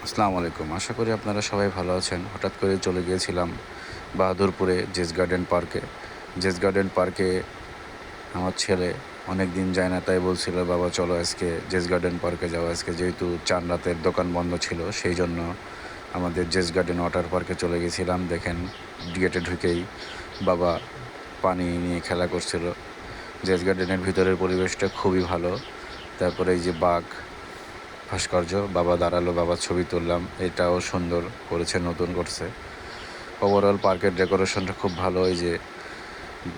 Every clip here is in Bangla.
আসসালামু আলাইকুম। আশা করি আপনারা সবাই ভালো আছেন। হঠাৎ করে চলে গিয়েছিলাম বাহাদুরপুরে জেস গার্ডেন পার্কে। জেস গার্ডেন পার্কে আমার ছেলে অনেক দিন যায় না, তাই বলছিল, "বাবা চলো আজকে জেস গার্ডেন পার্কে যাও।" আজকে যেহেতু চান রাতের দোকান বন্ধ ছিল, সেই জন্য আমাদের জেস গার্ডেন ওয়াটার পার্কে চলে গেছিলাম। দেখেন, গেটে ঢুকেই বাবা পানি নিয়ে খেলা করছিল। জেস গার্ডেনের ভিতরের পরিবেশটা খুবই ভালো। তারপরে এই যে বাঘ ভাস্কর্য, বাবা দাঁড়ালো, বাবার ছবি তুললাম। এটাও সুন্দর করেছে, নতুন করছে। ওভারঅল পার্কের ডেকোরেশনটা খুব ভালো। এই যে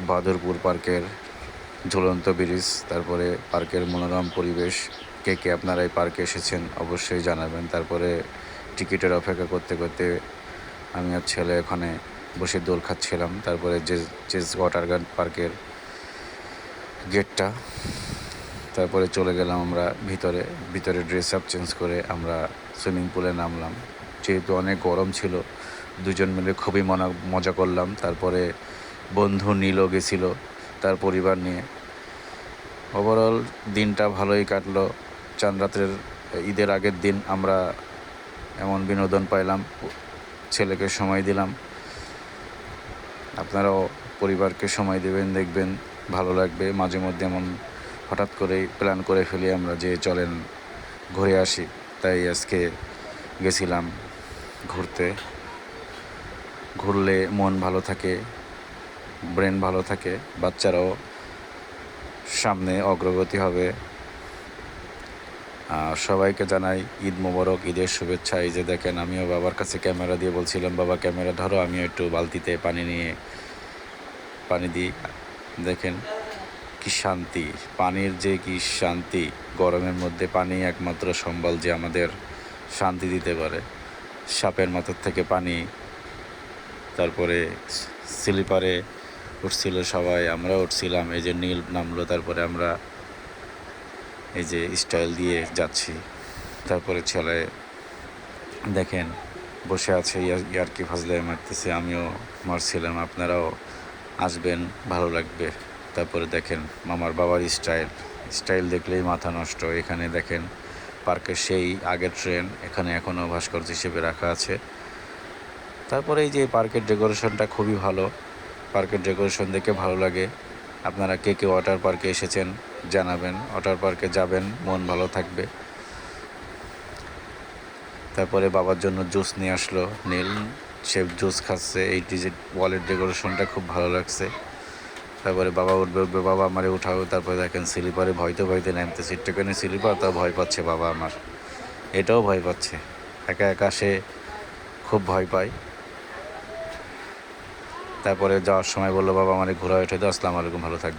বাহাদুরপুর পার্কের ঝুলন্ত ব্রিজ, তারপরে পার্কের মনোরম পরিবেশ। কে কে আপনারা এই পার্কে এসেছেন অবশ্যই জানাবেন। তারপরে টিকিটের অপেক্ষা করতে করতে আমি আর ছেলে ওখানে বসে দোল খাচ্ছিলাম। তারপরে জেস ওয়াটার গার্ড পার্কের গেটটা, তারপরে চলে গেলাম আমরা ভিতরে ড্রেস আপ চেঞ্জ করে আমরা সুইমিং পুলে নামলাম। যেহেতু অনেক গরম ছিল, দুজন মিলে খুবই মজা করলাম। তারপরে বন্ধু নীলও গেছিল তার পরিবার নিয়ে। ওভারঅল দিনটা ভালোই কাটলো। চাঁদ রাতের ঈদের আগের দিন আমরা এমন বিনোদন পাইলাম, ছেলেকে সময় দিলাম। আপনারাও পরিবারকে সময় দেবেন, দেখবেন ভালো লাগবে। মাঝে মধ্যে এমন হঠাৎ করেই প্ল্যান করে ফেলি আমরা যে চলেন ঘুরে আসি, তাই আজকে গেছিলাম ঘুরতে। ঘুরলে মন ভালো থাকে, ব্রেন ভালো থাকে, বাচ্চারাও সামনে অগ্রগতি হবে। সবাইকে জানাই ঈদ মোবারক, ঈদের শুভেচ্ছা। এই যে দেখেন, আমিও বাবার কাছে ক্যামেরা দিয়ে বলছিলাম, "বাবা ক্যামেরা ধরো, আমিও একটু বালতিতে পানি নিয়ে পানি দিই।" দেখেন কি শান্তি, পানির যে কি শান্তি। গরমের মধ্যে পানি একমাত্র সম্বল যে আমাদের শান্তি দিতে পারে। সাপের মাথার থেকে পানি। তারপরে স্লিপারে উঠছিল সবাই, আমরা উঠছিলাম। এই যে নীল নামলো, তারপরে আমরা এই যে স্টাইল দিয়ে যাচ্ছি। তারপরে ছেলে দেখেন বসে আছে, ইয়ার্কি ফাজলামি মারতেছে, আমিও মারছিলাম। আপনারাও আসবেন, ভালো লাগবে। তারপরে দেখেন মামার বাবার স্টাইল দেখলেই মাথা নষ্ট। এখানে দেখেন পার্কের সেই আগের ট্রেন এখানে এখনও ভাস্কর্য হিসেবে রাখা আছে। তারপরে এই যে পার্কের ডেকোরেশনটা খুবই ভালো। পার্কের ডেকোরেশন দেখে ভালো লাগে। আপনারা কে কে ওয়াটার পার্কে এসেছেন জানাবেন। ওয়াটার পার্কে যাবেন, মন ভালো থাকবে। তারপরে বাবার জন্য জুস নিয়ে আসলো নীল, সে জুস খাচ্ছে। এই যে ওয়ালের ডেকোরেশনটা খুব ভালো লাগছে। তারপরে বাবা উঠবে, বাবা আমারে উঠাও। তারপরে দেখেন স্লিপারে ভয়তে নামতেছে, একটুখানি স্লিপার, তাও ভয় পাচ্ছে বাবা আমার। এটাও ভয় পাচ্ছে, একা একা সে খুব ভয় পায়। তারপরে যাওয়ার সময় বললো, "বাবা আমারে ঘোরা উঠে দাও, আসসালামু আলাইকুম, ভালো থাকবে।"